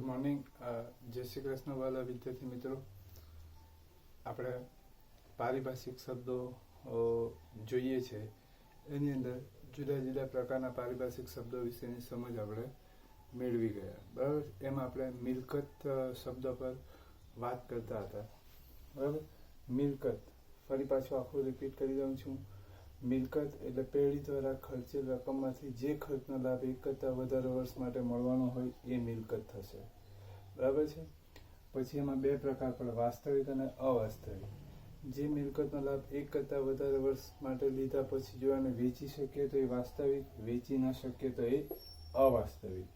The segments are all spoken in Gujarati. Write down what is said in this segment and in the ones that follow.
મોર્નિંગ. જય શ્રી કૃષ્ણ વાલા વિદ્યાર્થી મિત્રો. આપણે પારિભાષિક શબ્દો જોઈએ છે, એની અંદર જુદા જુદા પ્રકારના પારિભાષિક શબ્દો વિશેની સમજ આપણે મેળવી ગયા. બરાબર. એમાં આપણે મિલકત શબ્દ પર વાત કરતા હતા. બરાબર. મિલકત ફરી પાછું આખું રિપીટ કરી દઉં છું. મિલકત એટલે પેઢી દ્વારા ખર્ચેલ રકમમાંથી જે ખર્ચનો લાભ એક કરતાં વધારે વર્ષ માટે મળવાનો હોય એ મિલકત થશે. બરાબર છે. પછી એમાં બે પ્રકાર પડે, વાસ્તવિક અને અવાસ્તવિક. જે મિલકતનો લાભ એક કરતાં વધારે વર્ષ માટે લીધા પછી જો એને વેચી શકીએ તો એ વાસ્તવિક, વેચી ન શકીએ તો એ અવાસ્તવિક.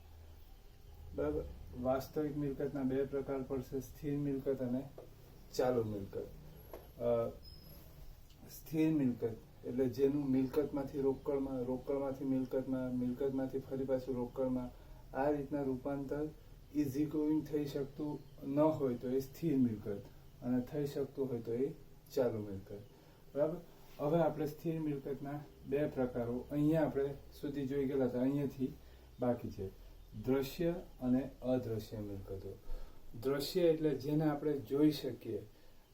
બરાબર. વાસ્તવિક મિલકતના બે પ્રકાર પડશે, સ્થિર મિલકત અને ચાલુ મિલકત. સ્થિર મિલકત એટલે જેનું મિલકતમાંથી રોકડમાં, રોકડમાંથી મિલકતમાં, મિલકતમાંથી ફરી પાછું રોકડમાં, આ રીતના રૂપાંતર ઇઝી ગોઈંગ થઈ શકતું ન હોય તો એ સ્થિર મિલકત, અને થઈ શકતું હોય તો એ ચાલુ મિલકત. બરાબર. હવે આપણે સ્થિર મિલકતના બે પ્રકારો અહીંયા આપણે સુધી જોઈ ગયેલા હતા, અહીંયાથી બાકી છે. દ્રશ્ય અને અદ્રશ્ય મિલકતો. દ્રશ્ય એટલે જેને આપણે જોઈ શકીએ.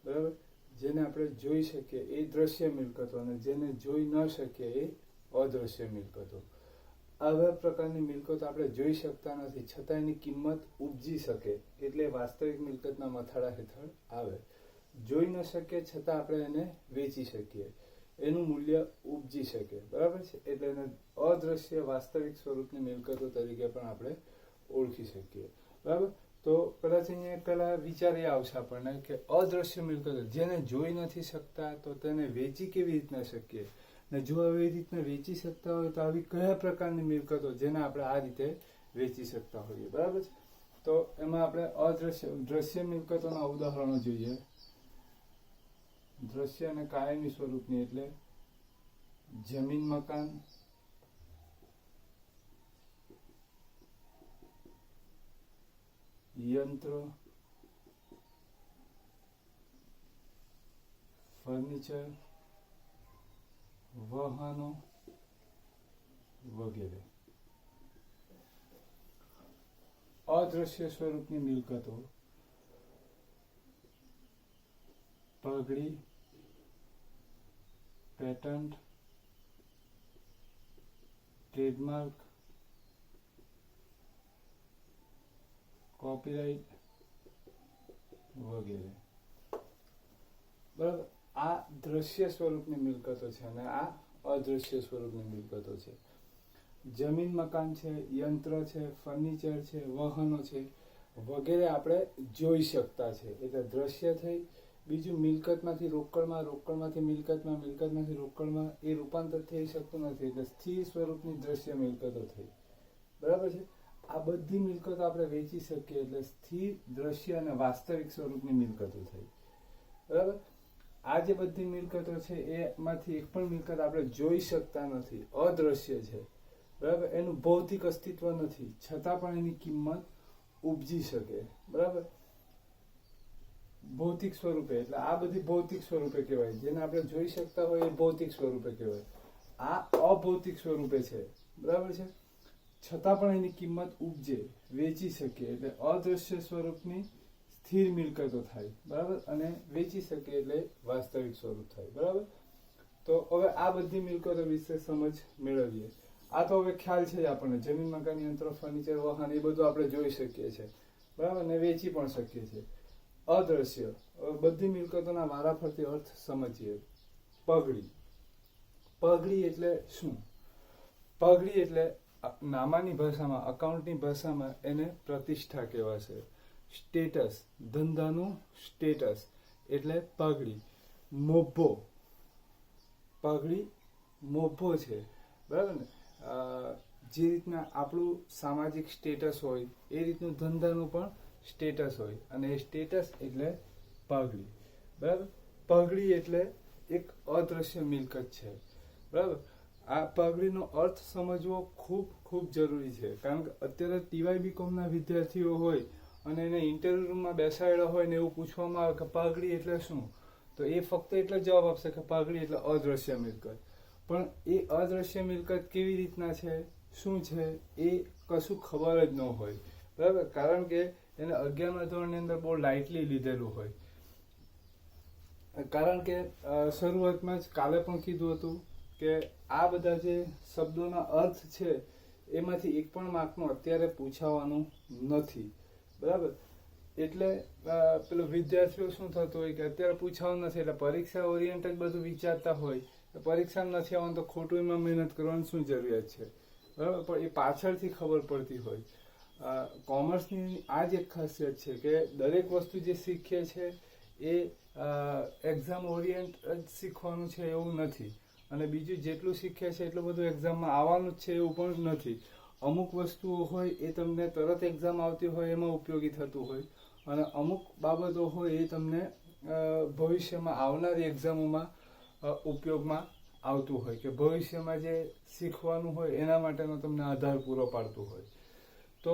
બરાબર. જેને આપણે જોઈ શકીએ એ દ્રશ્ય મિલકતો, અને જેને જોઈ ન શકીએ એ અદ્રશ્ય મિલકતો. આવા પ્રકારની મિલકતો આપણે જોઈ શકતા નથી, છતાં એની કિંમત ઉપજી શકે એટલે વાસ્તવિક મિલકતના મથાળા હેઠળ આવે. જોઈ ન શકીએ છતાં આપણે એને વેચી શકીએ, એનું મૂલ્ય ઉપજી શકે. બરાબર છે. એટલે એને અદ્રશ્ય વાસ્તવિક સ્વરૂપની મિલકતો તરીકે પણ આપણે ઓળખી શકીએ. બરાબર. તો કદાચ અહીંયા પેલા વિચાર એ આવશે આપણને કે અદ્રશ્ય મિલકતો જેને જોઈ નથી શકતા તો તેને વેચી કેવી રીતના શકીએ, ને જો આવી રીતના વેચી શકતા હોય તો આવી કયા પ્રકારની મિલકતો જેને આપણે આ રીતે વેચી શકતા હોઈએ. બરાબર છે. તો એમાં આપણે દ્રશ્ય મિલકતોના ઉદાહરણો જોઈએ. દ્રશ્ય અને કાયમી સ્વરૂપની એટલે જમીન, મકાન, યંત્ર, ફર્નિચર, વાહનો વગેરે. અદ્રશ્ય સ્વરૂપની મિલકતો પગડી, પેટન્ટ, ટ્રેડમાર્ક, કોપીરાઇટ વગેરે. બરાબર. આ દ્રશ્ય સ્વરૂપની મિલકતો છે અને આ અદ્રશ્ય સ્વરૂપની મિલકતો છે. જમીન, મકાન છે, યંત્ર છે, ફર્નિચર છે, વાહનો છે વગેરે આપણે જોઈ શકતા છે એટલે દ્રશ્ય થઈ. બીજું મિલકતમાંથી રોકડમાં, રોકડમાંથી મિલકતમાં, મિલકતમાંથી રોકડમાં એ રૂપાંતર થઈ શકતું નથી એટલે સ્થિર સ્વરૂપની દ્રશ્ય મિલકતો થઈ. બરાબર છે. આ બધી મિલકતો આપણે વેચી શકીએ એટલે સ્થિર, દ્રશ્ય અને વાસ્તવિક સ્વરૂપની મિલકતો થઈ. બરાબર. આ જે બધી મિલકતો છે એમાંથી એક પણ મિલકત આપણે જોઈ શકતા નથી, અદ્રશ્ય છે. બરાબર. એનું ભૌતિક અસ્તિત્વ નથી, છતાં પણ એની કિંમત ઉપજી શકે. બરાબર. ભૌતિક સ્વરૂપે એટલે આ બધી ભૌતિક સ્વરૂપે કહેવાય. જેને આપણે જોઈ શકતા હોય એ ભૌતિક સ્વરૂપે કહેવાય. આ અભૌતિક સ્વરૂપે છે. બરાબર છે. છતાં પણ એની કિંમત ઉપજે, વેચી શકીએ એટલે અદ્રશ્ય સ્વરૂપની સ્થિર મિલકતો થાય. બરાબર. અને વેચી શકીએ એટલે વાસ્તવિક સ્વરૂપ થાય. બરાબર. તો હવે આ બધી મિલકતો વિશે સમજ મેળવીએ. આ તો હવે ખ્યાલ છે જ આપણને, જમીન, મકાન, યંત્ર, ફર્નિચર, વાહન એ બધું આપણે જોઈ શકીએ છીએ. બરાબર. ને વેચી પણ શકીએ છીએ. અદ્રશ્ય બધી મિલકતોના વારાફરતી અર્થ સમજીએ. પગડી. પગડી એટલે શું? પગડી એટલે નામાની ભાષામાં, અકાઉન્ટની ભાષામાં એને પ્રતિષ્ઠા કહેવાશે. સ્ટેટસ, ધંધાનું સ્ટેટસ એટલે પગડી. મોભો. પગડી મોભો છે. બરાબર ને. જે રીતના આપણું સામાજિક સ્ટેટસ હોય એ રીતનું ધંધાનું પણ સ્ટેટસ હોય, અને એ સ્ટેટસ એટલે પગડી. બરાબર. પગડી એટલે એક અદ્રશ્ય મિલકત છે. બરાબર. આ પગડીનો અર્થ સમજવો ખૂબ ખૂબ જરૂરી છે, કારણ કે અત્યારે TY/BComના વિદ્યાર્થીઓ હોય અને એને ઇન્ટરવ્યુ રૂમમાં બેસાડ્યા હોય ને એવું પૂછવામાં આવે કે પગડી એટલે શું, તો એ ફક્ત એટલો જવાબ આપશે કે પગડી એટલે અદ્રશ્ય મિલકત. પણ એ અદ્રશ્ય મિલકત કેવી રીતના છે, શું છે, એ કશું ખબર જ ન હોય. બરાબર. કારણ કે એને 11મા ધોરણની અંદર બહુ લાઇટલી લીધેલું હોય. કારણ કે શરૂઆતમાં જ કાલે પણ કીધું હતું કે આ બધા જે શબ્દોના અર્થ છે એમાંથી એક પણ માર્કનું અત્યારે પૂછાવાનું નથી. બરાબર? એટલે પેલો વિદ્યાર્થીઓ શું થતું હોય કે અત્યારે પૂછાવાનું નથી એટલે પરીક્ષા ઓરિએન્ટ જ બધું વિચારતા હોય. પરીક્ષા નથી આવવાનું તો ખોટું એમાં મહેનત કરવાની શું જરૂરિયાત છે? બરાબર? પણ એ પાછળથી ખબર પડતી હોય. કોમર્સની આ જ એક ખાસિયત છે કે દરેક વસ્તુ જે શીખીએ છે એ એક્ઝામ ઓરિએન્ટ જ શીખવાનું છે એવું નથી. અને બીજું જેટલું શીખીએ છે એટલું બધું એક્ઝામમાં આવવાનું જ છે એવું પણ નથી. અમુક વસ્તુઓ હોય એ તમને તરત એક્ઝામ આવતી હોય એમાં ઉપયોગી થતું હોય અને અમુક બાબતો હોય એ તમને ભવિષ્યમાં આવનારી એક્ઝામોમાં ઉપયોગમાં આવતું હોય કે ભવિષ્યમાં જે શીખવાનું હોય એના માટેનો તમને આધાર પૂરો પાડતું હોય. તો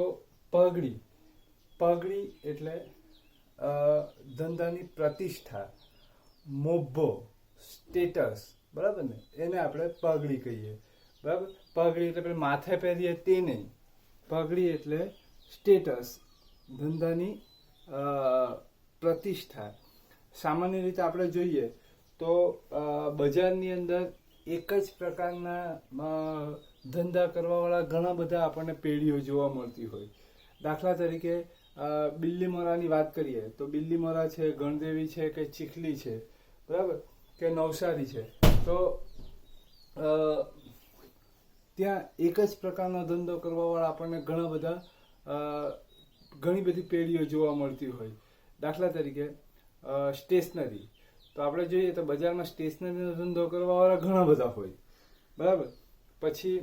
પગડી એટલે ધંધાની પ્રતિષ્ઠા, મોભો, સ્ટેટસ, બરાબર ને? એને આપણે પગડી કહીએ. બરાબર? પગડી એટલે પેલી માથે પહેરીએ તે નહીં. પગડી એટલે સ્ટેટસ, ધંધાની પ્રતિષ્ઠા. સામાન્ય રીતે આપણે જોઈએ તો બજારની અંદર એક જ પ્રકારના ધંધા કરવાવાળા ઘણા બધા આપણને પેઢીઓ જોવા મળતી હોય. દાખલા તરીકે બિલ્લીમોરાની વાત કરીએ તો બિલ્લીમોરા છે, ગણદેવી છે કે ચીખલી છે, બરાબર, કે નવસારી છે, તો ત્યાં એક જ પ્રકારનો ધંધો કરવાવાળા આપણને ઘણી બધી પેઢીઓ જોવા મળતી હોય. દાખલા તરીકે સ્ટેશનરી, તો આપણે જોઈએ તો બજારમાં સ્ટેશનરીનો ધંધો કરવાવાળા ઘણા બધા હોય. બરાબર? પછી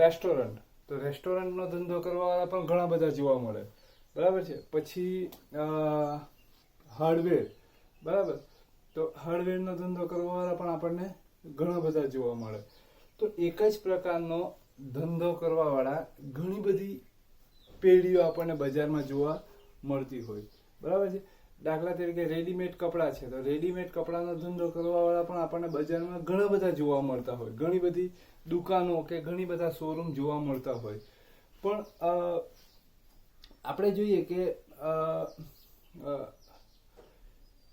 રેસ્ટોરન્ટ, તો રેસ્ટોરન્ટનો ધંધો કરવાવાળા પણ ઘણા બધા જોવા મળે. બરાબર છે? પછી હાર્ડવેર, બરાબર, તો હાર્ડવેરનો ધંધો કરવાવાળા પણ આપણને ઘણા બધા જોવા મળે. તો એક જ પ્રકારનો ધંધો કરવાવાળા ઘણી બધી પેઢીઓ આપણને બજારમાં જોવા મળતી હોય. બરાબર છે? દાખલા તરીકે રેડીમેડ કપડાં છે તો રેડીમેડ કપડાનો ધંધો કરવાવાળા પણ આપણને બજારમાં ઘણા બધા જોવા મળતા હોય. ઘણી બધી દુકાનો કે ઘણી બધા શોરૂમ જોવા મળતા હોય. પણ આપણે જોઈએ કે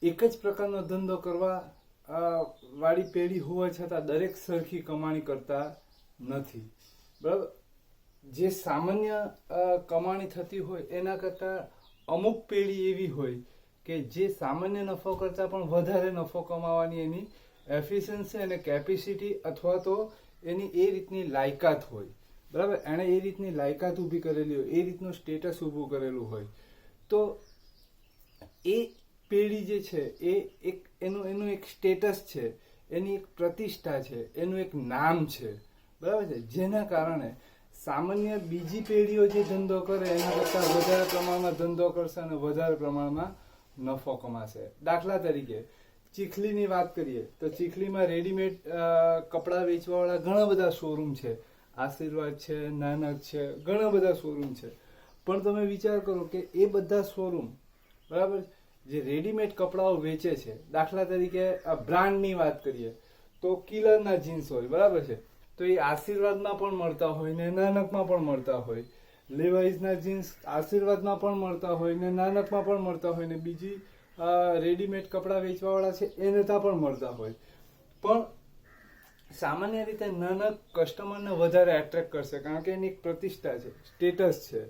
એક જ પ્રકારનો ધંધો કરવા વાળી પેઢી હોવા છતાં દરેક સરખી કમાણી કરતા નથી. બરાબર? જે સામાન્ય કમાણી થતી હોય એના કરતાં અમુક પેઢી એવી હોય કે જે સામાન્ય નફો કરતાં પણ વધારે નફો કમાવાની એની એફિશિયન્સી અને કેપેસિટી અથવા તો એની એ રીતની લાયકાત હોય. બરાબર? એણે એ રીતની લાયકાત ઊભી કરેલી હોય, એ રીતનું સ્ટેટસ ઊભું કરેલું હોય. તો એ પેઢી જે છે એ એનું એક સ્ટેટસ છે, એની એક પ્રતિષ્ઠા છે, એનું એક નામ છે. બરાબર છે? જેના કારણે સામાન્ય બીજી પેઢીઓ જે ધંધો કરે એના કરતાં વધારે પ્રમાણમાં ધંધો કરશે અને વધારે પ્રમાણમાં નફો કમાશે. દાખલા તરીકે ચીખલીની વાત કરીએ તો ચીખલીમાં રેડીમેડ કપડાં વેચવાવાળા ઘણા બધા શોરૂમ છે. આશીર્વાદ છે, નાનક છે, ઘણા બધા શોરૂમ છે. પણ તમે વિચાર કરો કે એ બધા શોરૂમ, બરાબર, જે રેડીમેડ કપડાઓ વેચે છે, દાખલા તરીકે બ્રાન્ડની વાત કરીએ તો કિલરના જીન્સ હોય, બરાબર છે, તો એ આશીર્વાદમાં પણ મળતા હોય ને નાનકમાં પણ મળતા હોય. લેવાઇઝના જીન્સ આશીર્વાદમાં પણ મળતા હોય ને નાનકમાં પણ મળતા હોય ને બીજી રેડીમેડ કપડાં વેચવાવાળા છે એને ત્યાં પણ મળતા હોય. પણ સામાન્ય રીતે નાનક કસ્ટમરને વધારે એટ્રેક્ટ કરશે કારણ કે એની એક પ્રતિષ્ઠા છે, સ્ટેટસ છે.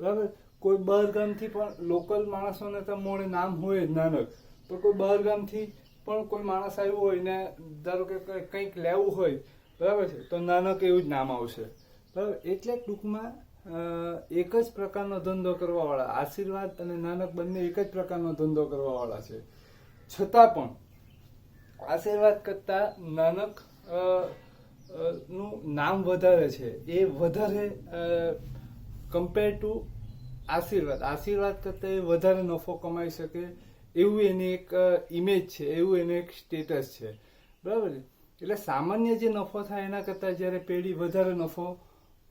બરાબર? કોઈ બહાર ગામથી પણ લોકલ માણસોને તો મોડે નામ હોય જ નાનક, પણ કોઈ બહાર ગામથી પણ કોઈ માણસ આવ્યો હોય ને ધારો કે કંઈક લેવું હોય, બરાબર છે, તો નાનક એવું જ નામ આવશે. બરાબર? એટલે ટૂંકમાં એક જ પ્રકારનો ધંધો કરવાવાળા આશીર્વાદ અને નાનક બંને એક જ પ્રકારનો ધંધો કરવાવાળા છે. છતાં પણ આશીર્વાદ કરતાં નાનક નું નામ વધારે છે. એ વધારે કમ્પેર ટુ આશીર્વાદ કરતાં એ વધારે નફો કમાઈ શકે એવું એની એક ઇમેજ છે, એવું એનું એક સ્ટેટસ છે. બરાબર છે? એટલે સામાન્ય જે નફો થાય એના કરતાં જ્યારે પેઢી વધારે નફો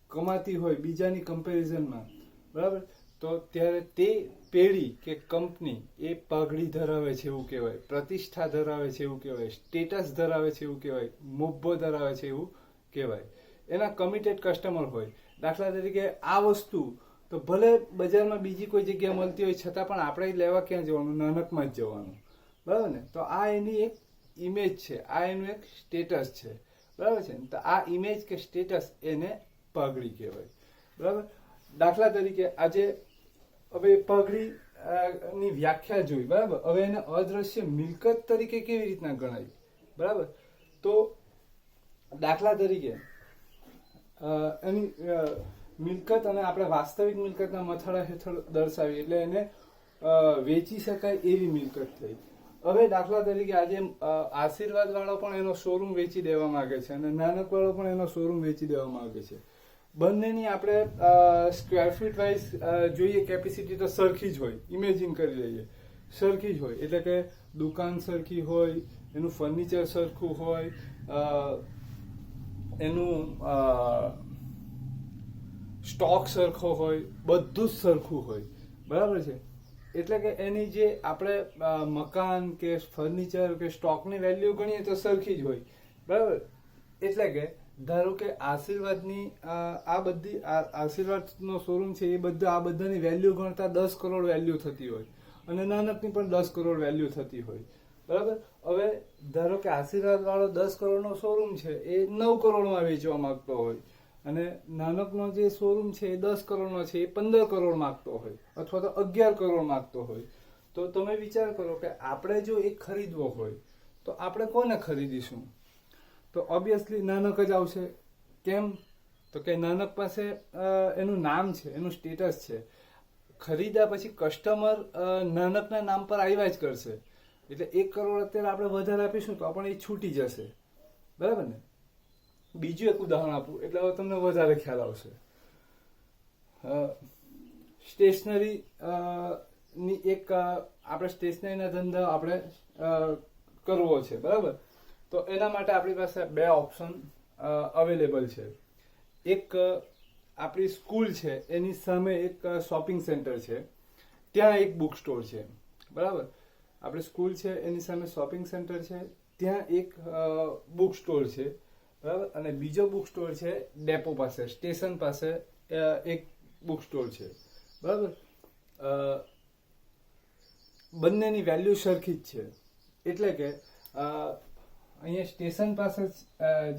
કમાતી હોય બીજાની કમ્પેરિઝનમાં, બરાબર, તો ત્યારે તે પેઢી કે કંપની એ પગડી ધરાવે છે એવું કહેવાય, પ્રતિષ્ઠા ધરાવે છે એવું કહેવાય, સ્ટેટસ ધરાવે છે એવું કહેવાય, મોભો ધરાવે છે એવું કહેવાય. એના કમિટેડ કસ્ટમર હોય. દાખલા તરીકે આ વસ્તુ તો ભલે બજારમાં બીજી કોઈ જગ્યાએ મળતી હોય છતાં પણ આપણે લેવા ક્યાં જવાનું? નાનકમાં જ જવાનું, બરાબર ને? તો આ એની એક ઇમેજ છે, આ એનું એક સ્ટેટસ છે, બરાબર છે ને? તો આ ઇમેજ કે સ્ટેટસ એને પગડી કહેવાય, બરાબર. દાખલા તરીકે આજે હવે પગડી ની વ્યાખ્યા જોઈ, બરાબર. હવે એને અદ્રશ્ય મિલકત તરીકે કેવી રીતના ગણાય, બરાબર? તો દાખલા તરીકે એની મિલકત અને આપણે વાસ્તવિક મિલકતના મથાળા હેઠળ દર્શાવી એટલે એને વેચી શકાય એવી મિલકત થઈ. હવે દાખલા તરીકે આજે આશીર્વાદ વાળો પણ એનો શોરૂમ વેચી દેવા માંગે છે અને નાનક વાળો પણ એનો શોરૂમ વેચી દેવા માંગે છે. બંનેની આપણે સ્ક્વેર ફીટ વાઇઝ જોઈએ કેપેસિટી તો સરખી જ હોય, ઇમેજિન કરી લઈએ સરખી જ હોય, એટલે કે દુકાન સરખી હોય, એનું ફર્નિચર સરખું હોય, એનું સ્ટોક સરખો હોય, બધું જ સરખું હોય, બરાબર છે. એટલે કે એની જે આપણે મકાન કે ફર્નિચર કે સ્ટોકની વેલ્યુ ગણીએ તો સરખી જ હોય, બરાબર. એટલે કે ધારો કે આશીર્વાદની આ બધી આશીર્વાદનો શોરૂમ છે એ બધા આ બધાની વેલ્યુ ગણતા 10 કરોડ વેલ્યુ થતી હોય અને નાનકની પણ 10 કરોડ વેલ્યુ થતી હોય, બરાબર. હવે ધારો કે આશીર્વાદ વાળો 10 કરોડનો શોરૂમ છે એ 9 કરોડમાં વેચવા માંગતો હોય અને નાનકનો જે શોરૂમ છે એ 10 કરોડનો છે એ 15 કરોડ માંગતો હોય અથવા તો 11 કરોડ માંગતો હોય. તો તમે વિચાર કરો કે આપણે જો એક ખરીદવો હોય તો આપણે કોને ખરીદીશું? તો ઓબ્વિયસલી નાનક જ આવશે. કેમ? તો કે નાનક પાસે એનું નામ છે, એનું સ્ટેટસ છે. ખરીદ્યા પછી કસ્ટમર નાનકના નામ પર આવ્યા જ કરશે. એટલે 1 કરોડ અત્યારે આપણે વધારે આપીશું તો આપણે એ છૂટી જશે, બરાબર ને? બીજું એક ઉદાહરણ આપું એટલે હવે તમને વધારે ખ્યાલ આવશે. સ્ટેશનરી ની એક આપણે સ્ટેશનરીના ધંધા આપણે કરવો છે, બરાબર. તો એના માટે આપણી પાસે 2 ઓપ્શન અવેલેબલ છે. એક આપણી સ્કૂલ છે એની સામે એક શોપિંગ સેન્ટર છે, ત્યાં એક બુક સ્ટોર છે, બરાબર. આપણી સ્કૂલ છે એની સામે શોપિંગ સેન્ટર છે, ત્યાં એક બુક સ્ટોર છે, બરાબર. અને બીજો બુક સ્ટોર છે ડેપો પાસે, સ્ટેશન પાસે એક બુક સ્ટોર છે, બરાબર. બંનેની વેલ્યુ સરખી જ છે. એટલે કે અહીંયા સ્ટેશન પાસે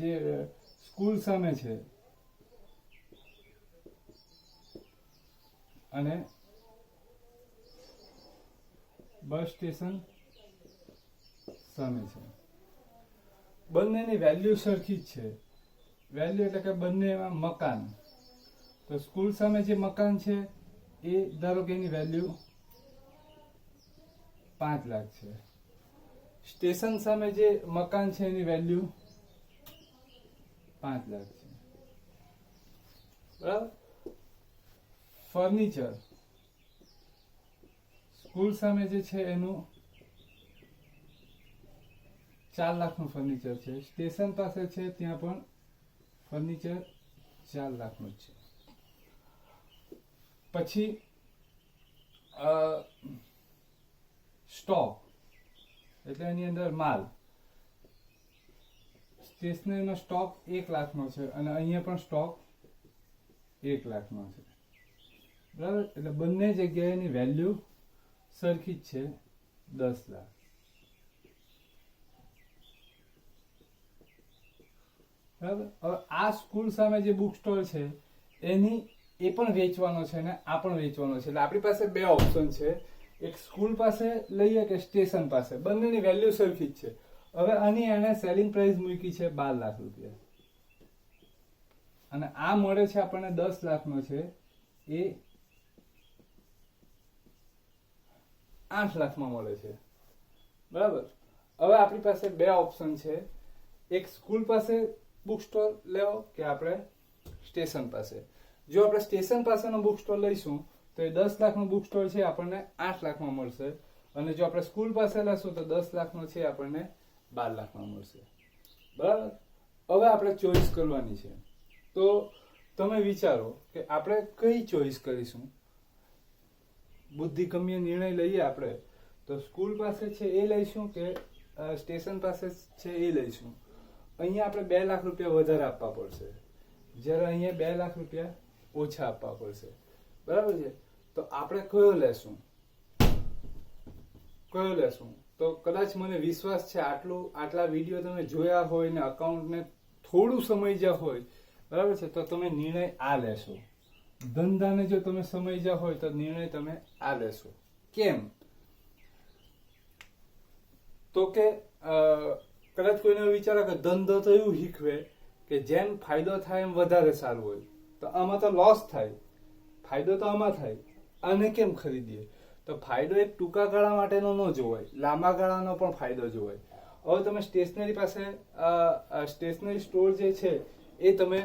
જે સ્કૂલ સામે છે અને બસ સ્ટેશન સામે છે, બંનેની વેલ્યુ સરખી જ છે. વેલ્યુ એટલે કે બંનેમાં મકાન. તો સ્કૂલ સામે જે મકાન છે એ ધારો કે એની વેલ્યુ 5 લાખ છે. સ્ટેશન સામે જે મકાન છે એની વેલ્યુ 5 લાખ છે, બરાબર. ફર્નિચર સ્કૂલ સામે જે છે એનું 4 લાખનું ફર્નિચર છે. સ્ટેશન પાસે છે ત્યાં પણ ફર્નિચર 4 લાખનું જ છે. પછી સ્ટોક એટલે એની અંદર માલ. સ્ટેશનરીનો સ્ટોક 1 લાખનો છે અને અહીંયા પણ સ્ટોક 1 લાખનો છે, બરાબર. એટલે બંને જગ્યાએની વેલ્યુ સરખી જ છે, 10 લાખ. બરાબર. હવે આ સ્કૂલ સામે જે બુક સ્ટોર છે એની એ પણ વેચવાનો છે ને આ પણ વેચવાનો છે. એટલે આપણી પાસે 2 ઓપ્શન છે, એક સ્કૂલ પાસે લઈએ કે સ્ટેશન પાસે. બંનેની વેલ્યુ સરખી જ છે. હવે આની એને સેલિંગ પ્રાઇસ મૂકી છે 12 લાખ રૂપિયા અને આ મળે છે આપણને 10 લાખનો છે એ 8 લાખમાં મળે છે, બરાબર. હવે આપણી પાસે 2 ઓપ્શન છે, એક સ્કૂલ પાસે બુક સ્ટોર લેવો કે આપણે સ્ટેશન પાસે. જો આપણે સ્ટેશન પાસેનો બુક સ્ટોર લઈશું તો એ 10 લાખનો બુક સ્ટોર છે આપણને 8 લાખમાં મળશે અને જો આપણે સ્કૂલ પાસે લેશું તો 10 લાખનો છે આપણને 12 લાખમાં મળશે, બરાબર. હવે આપણે ચોઈસ કરવાની છે. તો તમે વિચારો કે આપણે કઈ ચોઈસ કરીશું. બુદ્ધિગમ્ય નિર્ણય લઈએ આપણે તો સ્કૂલ પાસે છે એ લઈશું કે સ્ટેશન પાસે છે એ લઈશું. અહીંયા આપણે 2 લાખ રૂપિયા વધારે આપવા પડશે, જ્યારે અહીંયા 2 લાખ રૂપિયા ઓછા આપવા પડશે, બરાબર છે. તો આપણે કયો લેશું? તો કદાચ મને વિશ્વાસ છે આટલા વિડીયો તમે જોયા હોય ને અકાઉન્ટને થોડું સમજ્યા હોય, બરાબર છે, તો તમે નિર્ણય આ લેશો. ધંધાને જો તમે સમજ્યા હોય તો નિર્ણય તમે આ લેશો. કેમ? તો કે કદાચ કોઈને વિચારે કે ધંધો તો એવું શીખવે કે જેમ ફાયદો થાય એમ વધારે સારું હોય, તો આમાં તો લોસ થાય, ફાયદો તો આમાં થાય, આને કેમ ખરીદીએ? તો ફાયદો એક ટૂંકા ગાળા માટેનો ન જોવાય, લાંબા ગાળાનો પણ ફાયદો જોવાય. હવે તમે સ્ટેશનરી સ્ટોર જે છે એ તમે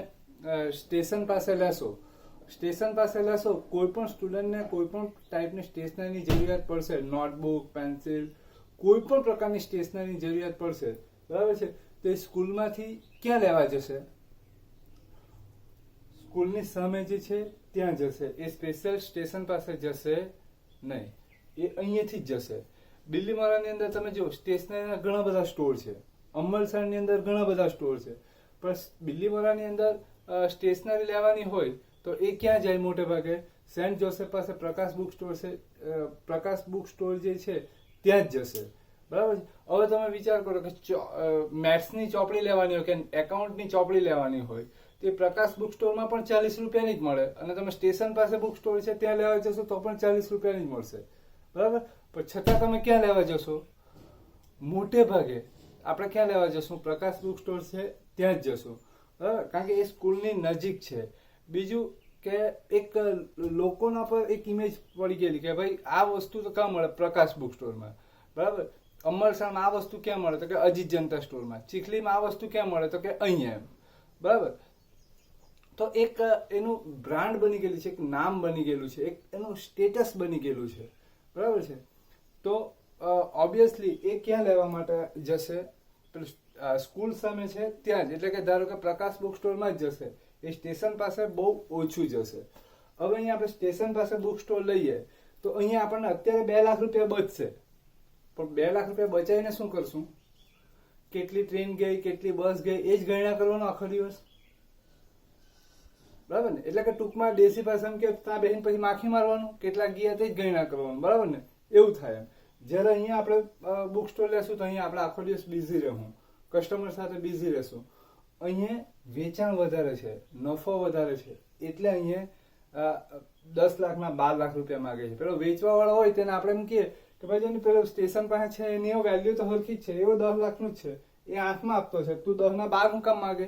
સ્ટેશન પાસે લેશો, કોઈ પણ સ્ટુડન્ટને કોઈ પણ ટાઈપની સ્ટેશનરીની જરૂરિયાત પડશે, નોટબુક, પેન્સિલ, કોઈ પણ પ્રકારની સ્ટેશનરીની જરૂરિયાત પડશે, બરાબર છે, તો એ સ્કૂલમાંથી ક્યાં લેવા જશે? સ્કૂલની સામે જે છે ત્યાં જશે. એ સ્પેશિયલ સ્ટેશન પાસે જશે નહીં, એ અહીંયાથી જ જશે. બિલ્લીમોરાની અંદર તમે જો સ્ટેશનરીના ઘણા બધા સ્ટોર છે, અમલસાડની અંદર ઘણા બધા સ્ટોર છે, પણ બિલ્લીમોરાની અંદર સ્ટેશનરી લેવાની હોય તો એ ક્યાં જાય? મોટે ભાગે સેન્ટ જોસેફ પાસે પ્રકાશ બુક સ્ટોર છે, પ્રકાશ બુક સ્ટોર જે છે ત્યાં જ જશે, બરાબર છે. હવે તમે વિચાર કરો કે મેથ્સની ચોપડી લેવાની હોય કે એકાઉન્ટની ચોપડી લેવાની હોય તો એ પ્રકાશ બુક સ્ટોરમાં પણ 40 રૂપિયાની જ મળે, અને તમે સ્ટેશન પાસે બુક સ્ટોર છે ત્યાં લેવા જશો તો પણ 40 રૂપિયાની જ મળશે, બરાબર. પણ છતાં તમે ક્યાં લેવા જશો? મોટે ભાગે આપણે ક્યાં લેવા જશું? પ્રકાશ બુક સ્ટોર છે ત્યાં જ જશું, બરાબર, કારણ કે એ સ્કૂલની નજીક છે. બીજું કે એક લોકોના પર એક ઇમેજ પડી ગયેલી કે ભાઈ આ વસ્તુ તો ક્યાં મળે? પ્રકાશ બુક સ્ટોરમાં, બરાબર. અમરસામાં આ વસ્તુ ક્યાં મળે? તો કે અજીત જનતા સ્ટોરમાં. ચીખલીમાં આ વસ્તુ ક્યાં મળે? તો કે અહીંયા, એમ, બરાબર. તો એક એનું બ્રાન્ડ બની ગયેલું છે, એક નામ બની ગયેલું છે, એક એનું સ્ટેટસ બની ગયેલું છે, બરાબર છે. તો ઓબ્વિયસલી એ ક્યાં લેવા માટે જશે? સ્કૂલ સામે છે ત્યાં જ. એટલે કે ધારો કે પ્રકાશ બુક સ્ટોરમાં જ જશે, એ સ્ટેશન પાસે બહુ ઓછું જશે. હવે અહીંયા આપણે સ્ટેશન પાસે બુક સ્ટોર લઈએ તો અહીંયા આપણને અત્યારે 2 લાખ રૂપિયા બચશે, પણ 2 લાખ રૂપિયા બચાવીને શું કરશું? કેટલી ટ્રેન ગઈ, કેટલી બસ ગઈ, એ જ ગણના કરવાનો આખો દિવસ, બરાબર ને. એટલે કે ટૂંકમાં દેશી ભાષામાં કે ત્યાં બેહીને પછી માખી મારવાનું, કેટલા ગયા તે જ ગણના કરવાનું, બરાબર ને, એવું થાય એમ. જ્યારે અહીંયા આપણે બુક સ્ટોર લેશું તો અહીંયા આપણે આખો દિવસ બિઝી રહેવું, કસ્ટમર સાથે બિઝી રહેશું. અહીંયા વેચાણ વધારે છે, નફો વધારે છે, એટલે અહીંયા 10 લાખના 12 લાખ રૂપિયા માંગે છે. પેલો વેચવા વાળો હોય તેને આપણે એમ કહીએ કે ભાઈ જેની પેલો સ્ટેશન પાસે છે એની વેલ્યુ તો હરખી જ છે, એવો 10 લાખનું જ છે, એ 8માં આપતો છે, તું 10ના 12 હું કામ માગે?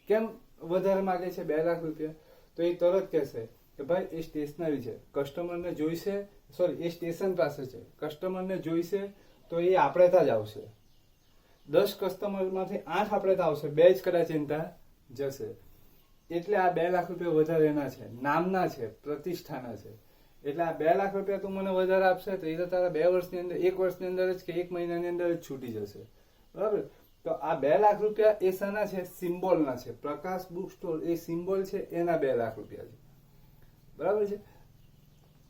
કેમ વધારે માગે છે 2 લાખ રૂપિયા? તો એ તરત કહેશે કે ભાઈ એ સ્ટેશનરી છે, કસ્ટમરને જોઈશે, સોરી એ સ્ટેશન પાસે છે, કસ્ટમરને જોઈશે તો એ આપણે ત્યાં જ આવશે. 10 કસ્ટમરમાંથી 8 આપણે ત્યાં આવશે, 2 જ કદાચ એનતા જશે. એટલે આ 2 લાખ રૂપિયા વધારે એના છે, નામના છે, પ્રતિષ્ઠાના છે. એટલે આ 2 લાખ રૂપિયા તું મને વધારે આપશે તો એ તો તારા 2 વર્ષની અંદર, 1 વર્ષની અંદર જ કે 1 મહિનાની અંદર જ છૂટી જશે, બરાબર. તો આ 2 લાખ રૂપિયા એ શાના છે? સિમ્બોલના છે. પ્રકાશ બુક સ્ટોર એ સિમ્બોલ છે, એના 2 લાખ રૂપિયા છે, બરાબર છે.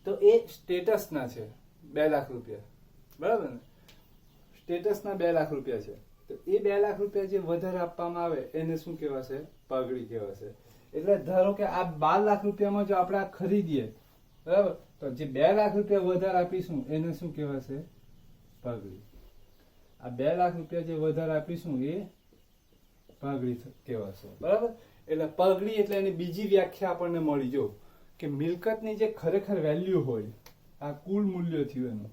તો એ સ્ટેટસના છે 2 લાખ રૂપિયા, બરાબર ને. સ્ટેટસના 2 લાખ રૂપિયા છે. તો એ 2 લાખ રૂપિયા જે વધારે આપવામાં આવે એને શું કહેવાશે? પગડી કહેવાશે. એટલે ધારો કે આ 12 લાખ રૂપિયામાં જો આપણે આ ખરીદીએ, બરાબર, તો જે 2 લાખ રૂપિયા વધારે આપીશું એને શું કહેવાશે? પગડી. આ 2 લાખ રૂપિયા જે વધારે આપીશું એ પગડી કહેવાશે, બરાબર. એટલે પગડી એટલે એની બીજી વ્યાખ્યા આપણને મળી, જો કે મિલકતની જે ખરેખર વેલ્યુ હોય, આ કુલ મૂલ્ય થયું એનું,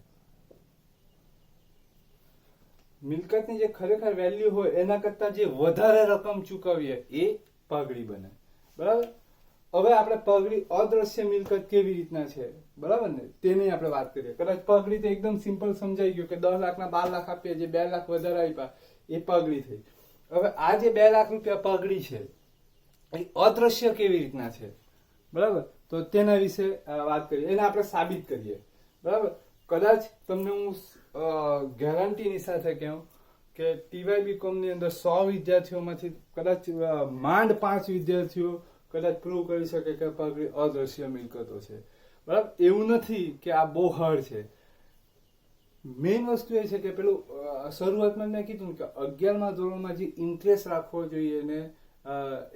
મિલકતની જે ખરેખર વેલ્યુ હોય એના કરતા જે વધારે રકમ ચૂકવીએ એ પગડી બને, બરાબર. હવે આપણે પગડી અદ્રશ્ય મિલકત કેવી રીતના છે, બરાબર ને, તેની આપણે વાત કરીએ. કદાચ પગડી તો એકદમ સિમ્પલ સમજાઈ ગયું કે 10 લાખના 12 લાખ આપીએ, જે 2 લાખ વધારે આપ્યા એ પગડી થઈ. હવે આ જે 2 લાખ રૂપિયા પગડી છે એ અદ્રશ્ય કેવી રીતના છે, બરાબર, તો તેના વિશે વાત કરીએ, એને આપણે સાબિત કરીએ, બરાબર. કદાચ તમને હું ગેરંટીની સાથે કહું કે TYBCom ની અંદર 100 વિદ્યાર્થીઓમાંથી કદાચ માંડ 5 વિદ્યાર્થીઓ કદાચ પ્રૂવ કરી શકે કે પગડી અદ્રશ્ય મિલકતો છે, બરાબર. એવું નથી કે આ બહુ હાર્ડ છે. મેઇન વસ્તુ એ છે કે પેલું શરૂઆતમાં મેં કીધું કે 11મા ધોરણમાં જે ઇન્ટરેસ્ટ રાખવો જોઈએ ને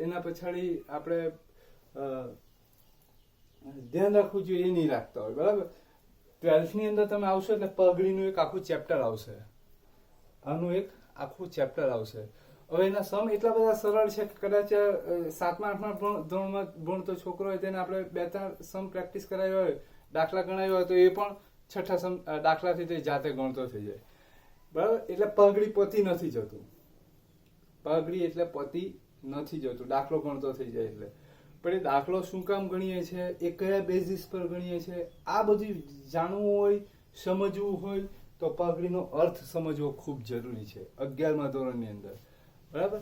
એના પછાડી આપણે ધ્યાન રાખવું જોઈએ એ નહીં રાખતા હોય, બરાબર. 12th ની અંદર તમે આવશો એટલે પગડીનું એક આખું ચેપ્ટર આવશે, આનું એક આખું ચેપ્ટર આવશે. હવે એના સમ એટલા બધા સરળ છે કે કદાચ 7મા 8મા ધોરણમાં ભણતો છોકરો હોય તેને આપણે 2-3 સમ પ્રેક્ટિસ કરાવી હોય, દાખલા ગણાવ્યો હોય તો એ પણ છઠ્ઠા સમ દાખલાથી તે જાતે ગણતો થઈ જાય, બરાબર. એટલે પગડી પતી નથી જતું, પગડી એટલે પતી નથી જતું, દાખલો ગણતો થઈ જાય એટલે. પણ એ દાખલો શું કામ ગણીએ છીએ, એ કયા બેઝિસ પર ગણીએ છીએ, આ બધું જાણવું હોય, સમજવું હોય તો પગડીનો અર્થ સમજવો ખૂબ જરૂરી છે 11મા ધોરણની અંદર, બરાબર.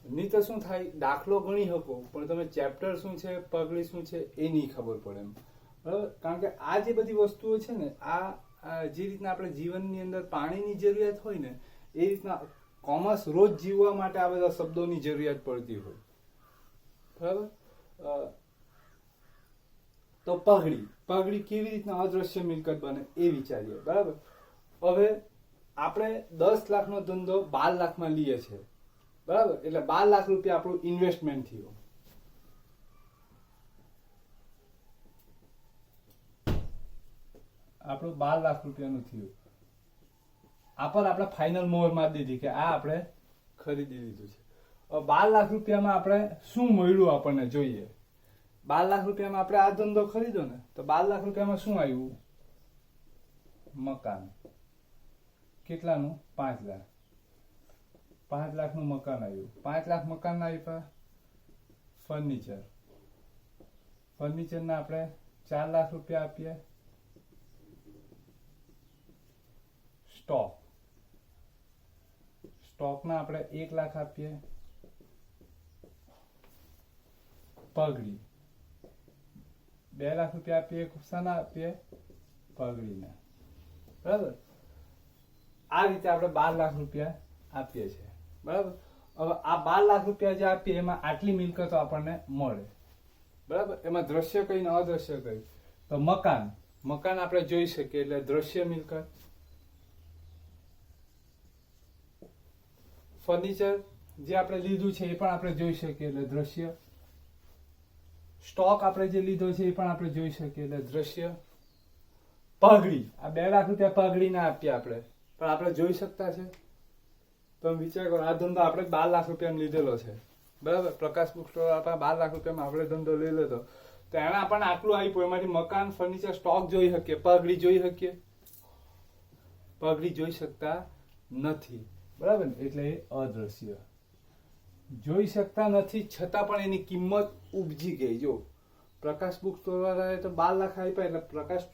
નહીં તો શું થાય, દાખલો ગણી શકો પણ તમે ચેપ્ટર શું છે, પગડી શું છે એ નહીં ખબર પડે એમ, બરાબર. કારણ કે આ જે બધી વસ્તુઓ છે ને, આ જે રીતના આપણે જીવનની અંદર પાણીની જરૂરિયાત હોય ને, એ રીતના કોમર્સ રોજ જીવવા માટે આ બધા શબ્દોની જરૂરિયાત પડતી હોય, બરાબર. તો પગડી કેવી રીતના અદ્રશ્ય મિલકત બને એ વિચારીએ, બરાબર. હવે આપણે 10 લાખનો ધંધો 12 લાખમાં લઈએ છીએ, બરાબર. એટલે 12 લાખ રૂપિયા આપણું ઇન્વેસ્ટમેન્ટ થયું. આપણું 12 લાખ રૂપિયાનું થયું. આ પર આપણે ફાઇનલ મોહર મારી દીધી કે આ આપણે ખરીદી લીધું છે. 12 લાખ રૂપિયામાં આપણે શું મળ્યું આપણને જોઈએ. 12 લાખ રૂપિયામાં આપણે આ ધંધો ખરીદ્યો ને, તો 12 લાખ રૂપિયામાં શું આવ્યું? મકાન. કેટલાનું? 5 લાખ. 5 લાખનું મકાન આવ્યું. 5 લાખ મકાન આપ્યા. ફર્નિચરના આપણે 4 લાખ રૂપિયા આપીએ. સ્ટોકના આપણે 1 લાખ આપીએ. પગડી 2 લાખ રૂપિયા આપીએ. શાના આપીએ? પગડીના, બરાબર. આ રીતે આપણે 12 લાખ રૂપિયા આપીએ છીએ, બરાબર. હવે આ 12 લાખ રૂપિયા જે આપીએ એમાં આટલી મિલકતો આપણને મળે, બરાબર. એમાં દ્રશ્ય કઈ ને અદ્રશ્ય કઈ? તો મકાન આપણે જોઈ શકીએ એટલે દ્રશ્ય મિલકત. ફર્નિચર જે આપણે લીધું છે એ પણ આપણે જોઈ શકીએ એટલે દ્રશ્ય. સ્ટોક આપણે જે લીધો છે એ પણ આપણે જોઈ શકીએ એટલે દ્રશ્ય. પગડી, આ 2 લાખ રૂપિયા પગડી ના આપીએ આપણે, પણ આપણે જોઈ શકતા છે? તમે વિચાર કરો, આ ધંધો આપણે 12 લાખ રૂપિયામાં લીધેલો છે, બરાબર. પ્રકાશ બુક સ્ટોર આપણે 12 લાખ રૂપિયામાં આપણે ધંધો લઈ લીધો, તો એને આપણને આટલું આપ્યું, એમાંથી મકાન, ફર્નિચર, સ્ટોક જોઈ શકીએ, પગડી જોઈ શકીએ? પગડી જોઈ શકતા નથી, બરાબર ને. એટલે એ અદ્રશ્ય. જોઈ શકતા નથી છતાં પણ એની કિંમત ઉપજી ગઈ. જો પ્રકાશ બુક સ્ટોર વાળાએ તો 12 લાખ આપ્યા, એટલે પ્રકાશ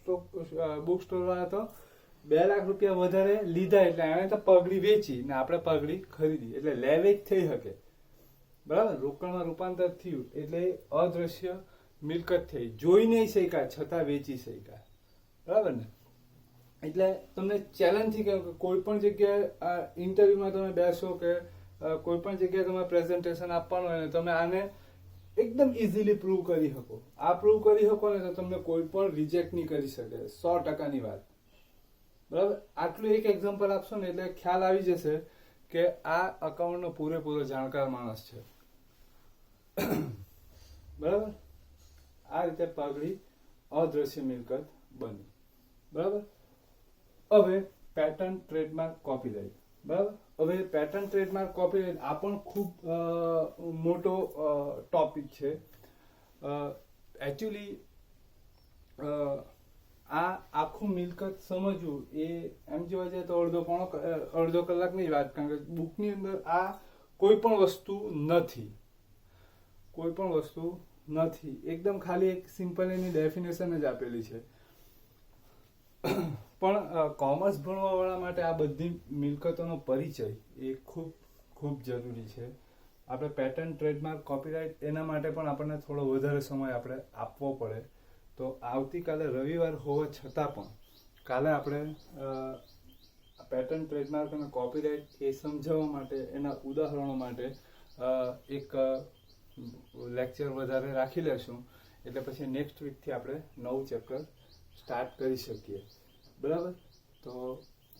બુક સ્ટોર વાળા તો 2 લાખ રૂપિયા વધારે લીધા, એટલે એને તો પગડી વેચી ને આપણે પગડી ખરીદી, એટલે લેવેચ થઈ શકે, બરાબર. રોકડમાં રૂપાંતર થયું એટલે અદ્રશ્ય મિલકત થઈ. જોઈ નહીં શક્યા છતાં વેચી શક્યા, બરાબર ને. એટલે તમને ચેલેન્જથી કહ્યું કે કોઈ પણ જગ્યાએ ઇન્ટરવ્યુમાં તમે બેસો કે કોઈ પણ જગ્યાએ તમારે પ્રેઝન્ટેશન આપવાનું હોય ને, તમે આને એકદમ ઇઝીલી પ્રૂવ કરી શકો. આ પ્રૂવ કરી શકો ને તો તમને કોઈ પણ રિજેક્ટ નહીં કરી શકે, 100%ની વાત, બરાબર. આટલું એક એક્ઝામ્પલ આપશો ને એટલે ખ્યાલ આવી જશે કે આ અકાઉન્ટનો પૂરેપૂરો જાણકાર માણસ છે, બરાબર. આ રીતે પગડી અદ્રશ્ય મિલકત બની, બરાબર. હવે પેટર્ન, ટ્રેડમાર્ક, કોપીરાઇટ, બરાબર. હવે પેટર્ન, ટ્રેડમાર્ક, કોપીરાઇટ આ પણ ખૂબ મોટો ટોપિક છે. એકચ્યુઅલી આ આખું મિલકત સમજવું એ એમ જોવા જાય તો અડધો કલાકની વાત, કારણ કે બુકની અંદર આ કોઈ પણ વસ્તુ નથી, એકદમ ખાલી એક સિમ્પલ એની ડેફિનેશન જ આપેલી છે. પણ કોમર્સ ભણવા વાળા માટે આ બધી મિલકતોનો પરિચય એ ખૂબ ખૂબ જરૂરી છે. આપણે પેટર્ન, ટ્રેડમાર્ક, કોપીરાઇટ એના માટે પણ આપણને થોડો વધારે સમય આપણે આપવો પડે. તો આવતીકાલે રવિવાર હોવા છતાં પણ કાલે આપણે પેટર્ન, ટ્રેડમાર્ક અને કોપીરાઇટ એ સમજાવવા માટે, એના ઉદાહરણો માટે એક લેક્ચર વધારે રાખી લેશું. એટલે પછી નેક્સ્ટ વીકથી આપણે નવું ચેપ્ટર સ્ટાર્ટ કરી શકીએ, બરાબર. તો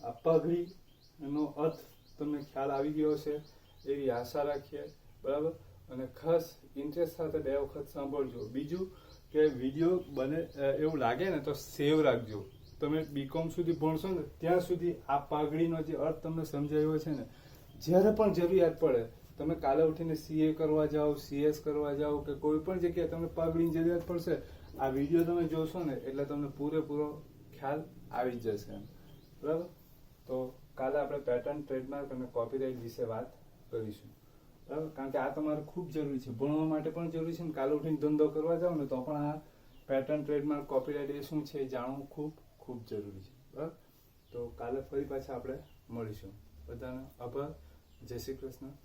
આ પગડી એનો અર્થ તમને ખ્યાલ આવી ગયો હશે એવી આશા રાખીએ, બરાબર. અને ખાસ ઇન્ટરેસ્ટ સાથે 2 વખત સાંભળજો. બીજું કે વિડીયો બને એવું લાગે ને તો સેવ રાખજો. તમે બીકોમ સુધી ભણશો ને ત્યાં સુધી આ પાઘડીનો જે અર્થ તમને સમજાયો છે ને, જ્યારે પણ જરૂરિયાત પડે તમે કાલે ઉઠીને સીએ કરવા જાઓ, સીએસ કરવા જાઓ કે કોઈ પણ જગ્યાએ તમને પાઘડીની જરૂરિયાત પડશે, આ વિડીયો તમે જોશો ને એટલે તમને પૂરેપૂરો ખ્યાલ આવી જ જશે. બરાબર? તો કાલે આપણે પેટર્ન, ટ્રેડમાર્ક અને કોપીરાઇટ વિશે વાત કરીશું. બરાબર? કારણ કે આ તમારે ખૂબ જરૂરી છે, ભણવા માટે પણ જરૂરી છે, કાલે ઉઠીને ધંધો કરવા જાઓ ને તો પણ આ પેટર્ન, ટ્રેડમાર્ક, કોપીરાઇટ એ શું છે એ જાણવું ખૂબ ખૂબ જરૂરી છે. બરાબર? તો કાલે ફરી પાછા આપણે મળીશું. બધાને આભાર. જય શ્રી કૃષ્ણ.